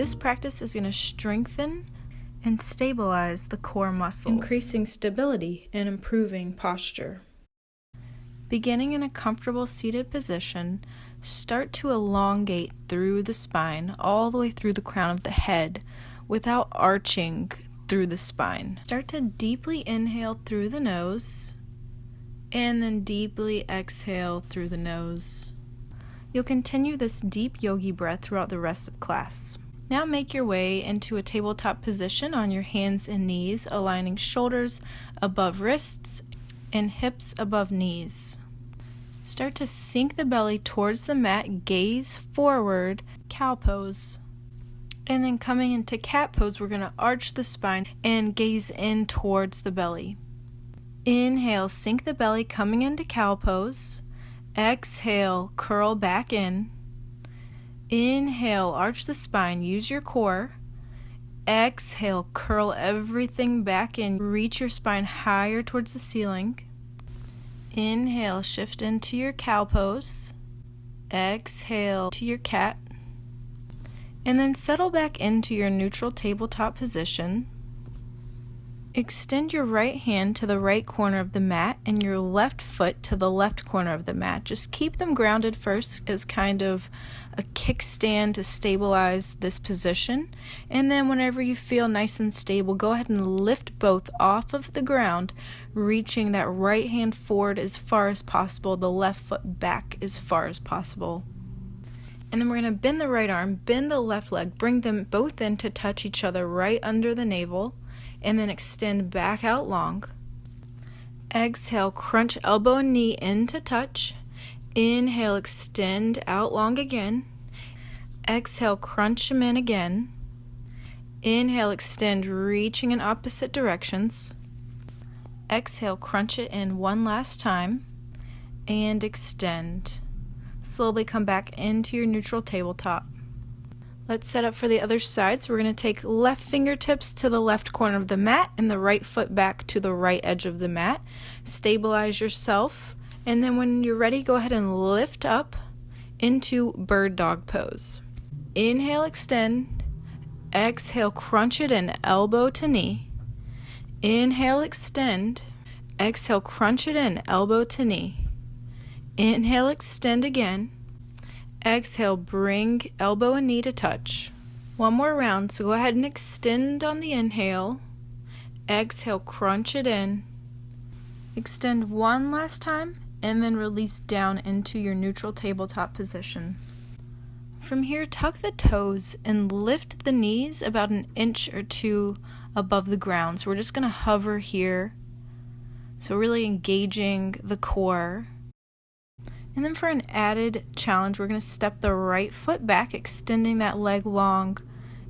This practice is going to strengthen and stabilize the core muscles, increasing stability and improving posture. Beginning in a comfortable seated position, start to elongate through the spine all the way through the crown of the head without arching through the spine. Start to deeply inhale through the nose and then deeply exhale through the nose. You'll continue this deep yogi breath throughout the rest of class. Now make your way into a tabletop position on your hands and knees, aligning shoulders above wrists and hips above knees. Start to sink the belly towards the mat, gaze forward, cow pose. And then coming into cat pose, we're going to arch the spine and gaze in towards the belly. Inhale, sink the belly, coming into cow pose. Exhale, curl back in. Inhale, arch the spine, use your core. Exhale, curl everything back in, reach your spine higher towards the ceiling. Inhale, shift into your cow pose. Exhale to your cat. And then settle back into your neutral tabletop position. Extend your right hand to the right corner of the mat and your left foot to the left corner of the mat. Just keep them grounded first as kind of a kickstand to stabilize this position. And then whenever you feel nice and stable, go ahead and lift both off of the ground, reaching that right hand forward as far as possible, the left foot back as far as possible. And then we're going to bend the right arm, bend the left leg, bring them both in to touch each other right under the navel. And then extend back out long. Exhale, crunch elbow and knee in to touch. Inhale, extend out long again. Exhale, crunch them in again. Inhale, extend, reaching in opposite directions. Exhale, crunch it in one last time. And extend. Slowly come back into your neutral tabletop. Let's set up for the other side. So we're going to take left fingertips to the left corner of the mat and the right foot back to the right edge of the mat. Stabilize yourself. And then when you're ready, go ahead and lift up into bird dog pose. Inhale, extend. Exhale, crunch it in, elbow to knee. Inhale, extend. Exhale, crunch it in, elbow to knee. Inhale, extend again. Exhale, bring elbow and knee to touch. One more round, so go ahead and extend on the inhale. Exhale, crunch it in. Extend one last time, and then release down into your neutral tabletop position. From here, tuck the toes and lift the knees about an inch or two above the ground. So we're just going to hover here. So really engaging the core. And then for an added challenge, we're going to step the right foot back, extending that leg long,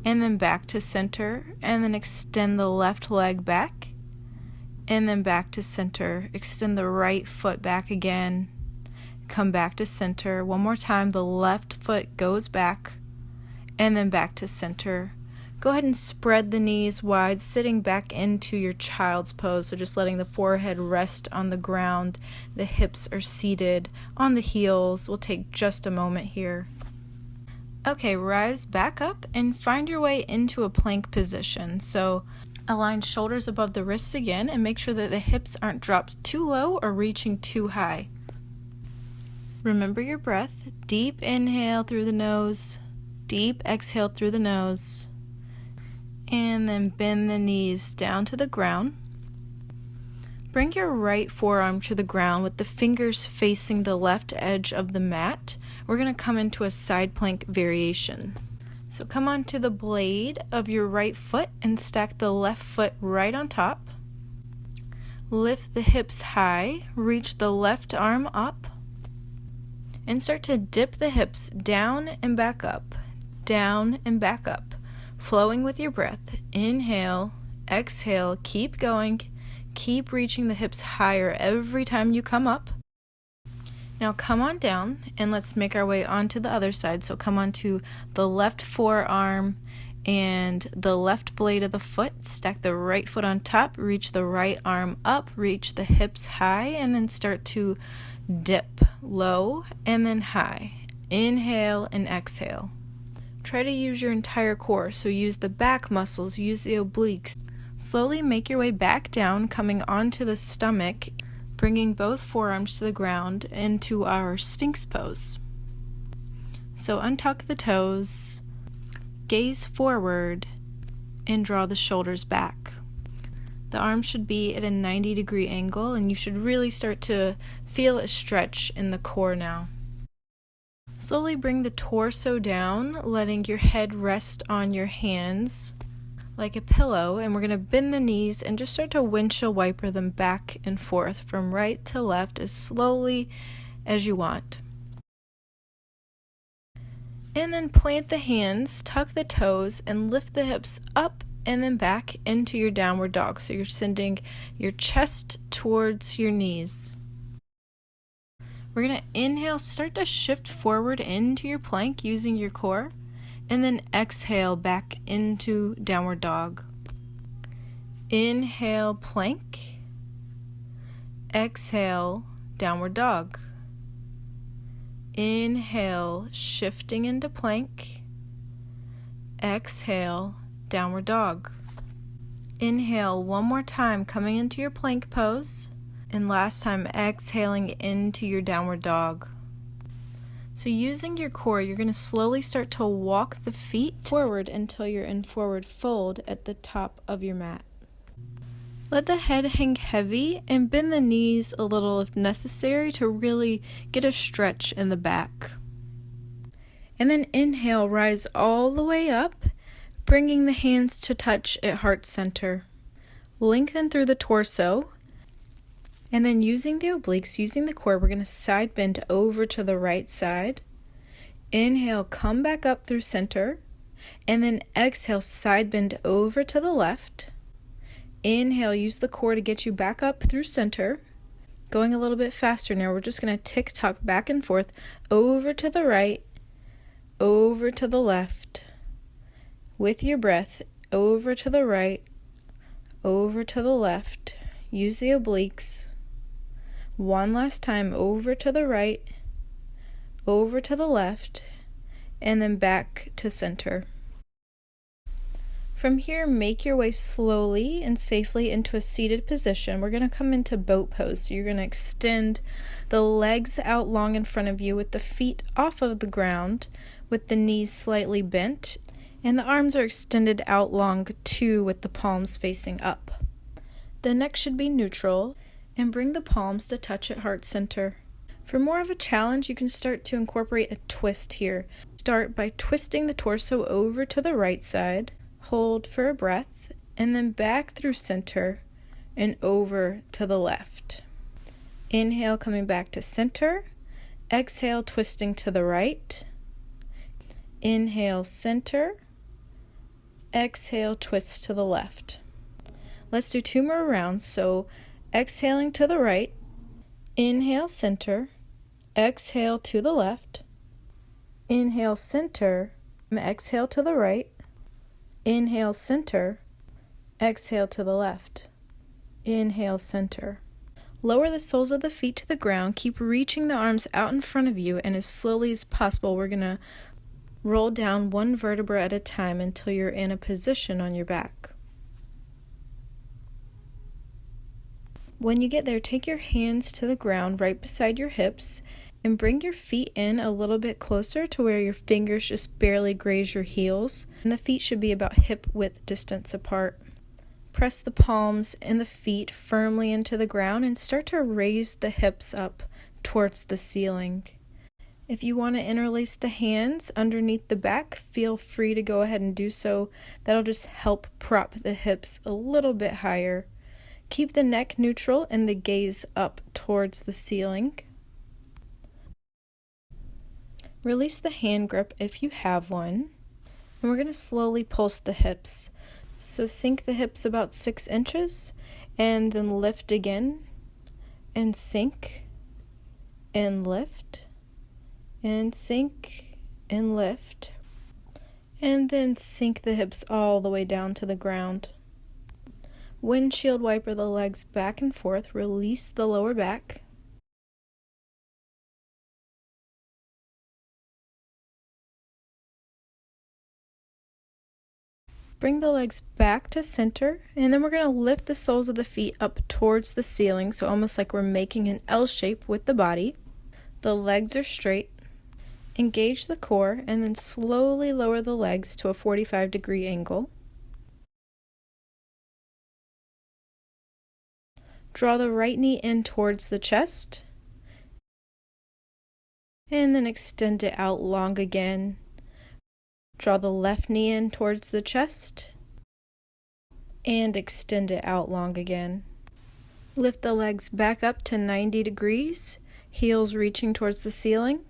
and then back to center, and then extend the left leg back, and then back to center. Extend the right foot back again, come back to center. One more time, the left foot goes back, and then back to center. Go ahead and spread the knees wide, sitting back into your child's pose. So just letting the forehead rest on the ground. The hips are seated on the heels. We'll take just a moment here. Okay, rise back up and find your way into a plank position. So align shoulders above the wrists again and make sure that the hips aren't dropped too low or reaching too high. Remember your breath. Deep inhale through the nose. Deep exhale through the nose. And then bend the knees down to the ground. Bring your right forearm to the ground with the fingers facing the left edge of the mat. We're going to come into a side plank variation. So come onto the blade of your right foot and stack the left foot right on top. Lift the hips high, reach the left arm up, and start to dip the hips down and back up, down and back up. Flowing with your breath. Inhale, exhale, keep going. Keep reaching the hips higher every time you come up. Now come on down and let's make our way onto the other side. So come onto the left forearm and the left blade of the foot. Stack the right foot on top, reach the right arm up, reach the hips high, and then start to dip low and then high. Inhale and exhale. Try to use your entire core, so use the back muscles, use the obliques. Slowly make your way back down, coming onto the stomach, bringing both forearms to the ground into our Sphinx Pose. So untuck the toes, gaze forward, and draw the shoulders back. The arms should be at a 90-degree angle, and you should really start to feel a stretch in the core now. Slowly bring the torso down, letting your head rest on your hands like a pillow, and we're going to bend the knees and just start to windshield wiper them back and forth from right to left as slowly as you want. And then plant the hands, tuck the toes, and lift the hips up and then back into your downward dog. So you're sending your chest towards your knees. We're going to inhale, start to shift forward into your plank using your core, and then exhale back into downward dog. Inhale, plank. Exhale, downward dog. Inhale, shifting into plank. Exhale, downward dog. Inhale one more time, coming into your plank pose, and last time exhaling into your downward dog. So using your core, you're going to slowly start to walk the feet forward until you're in forward fold at the top of your mat. Let the head hang heavy and bend the knees a little if necessary to really get a stretch in the back. And then inhale, rise all the way up, bringing the hands to touch at heart center. Lengthen through the torso. And then using the obliques, using the core, we're going to side bend over to the right side. Inhale, come back up through center. And then exhale, side bend over to the left. Inhale, use the core to get you back up through center. Going a little bit faster now, we're just going to tick-tock back and forth, over to the right, over to the left. With your breath, over to the right, over to the left. Use the obliques. One last time, over to the right, over to the left, and then back to center. From here, make your way slowly and safely into a seated position. We're going to come into boat pose. So you're going to extend the legs out long in front of you with the feet off of the ground, with the knees slightly bent, and the arms are extended out long too with the palms facing up. The neck should be neutral, and bring the palms to touch at heart center. For more of a challenge, you can start to incorporate a twist here. Start by twisting the torso over to the right side, hold for a breath, and then back through center and over to the left. Inhale, coming back to center. Exhale, twisting to the right. Inhale, center. Exhale, twist to the left. Let's do 2 more rounds. So exhaling to the right, inhale, center, exhale to the left, inhale, center, exhale to the right, inhale, center, exhale to the left, inhale, center. Lower the soles of the feet to the ground, keep reaching the arms out in front of you, and as slowly as possible, we're going to roll down one vertebra at a time until you're in a position on your back. When you get there, take your hands to the ground right beside your hips and bring your feet in a little bit closer to where your fingers just barely graze your heels, and the feet should be about hip width distance apart. Press the palms and the feet firmly into the ground and start to raise the hips up towards the ceiling. If you want to interlace the hands underneath the back, feel free to go ahead and do so. That'll just help prop the hips a little bit higher. Keep the neck neutral and the gaze up towards the ceiling. Release the hand grip if you have one. And we're going to slowly pulse the hips. So sink the hips about 6 inches and then lift again and sink and lift and sink and lift. And then sink the hips all the way down to the ground. Windshield wiper the legs back and forth, release the lower back. Bring the legs back to center, and then we're going to lift the soles of the feet up towards the ceiling, so almost like we're making an L shape with the body. The legs are straight. Engage the core, and then slowly lower the legs to a 45-degree angle. Draw the right knee in towards the chest, and then extend it out long again. Draw the left knee in towards the chest, and extend it out long again. Lift the legs back up to 90 degrees, heels reaching towards the ceiling,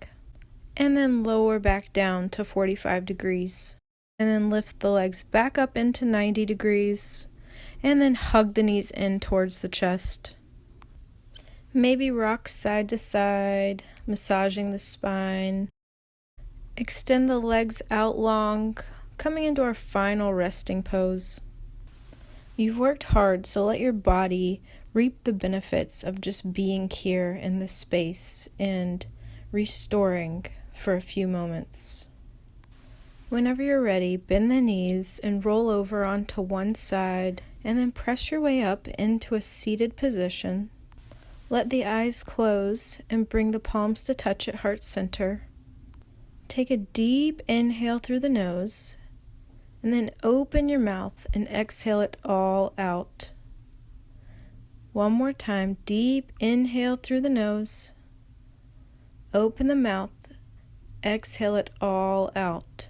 and then lower back down to 45 degrees. And then lift the legs back up into 90 degrees, and then hug the knees in towards the chest. Maybe rock side to side, massaging the spine. Extend the legs out long, coming into our final resting pose. You've worked hard, so let your body reap the benefits of just being here in this space and restoring for a few moments. Whenever you're ready, bend the knees and roll over onto one side, and then press your way up into a seated position. Let the eyes close and bring the palms to touch at heart center. Take a deep inhale through the nose, and then open your mouth and exhale it all out. One more time, deep inhale through the nose, open the mouth, exhale it all out.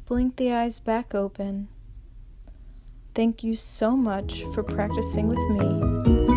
Blink the eyes back open. Thank you so much for practicing with me.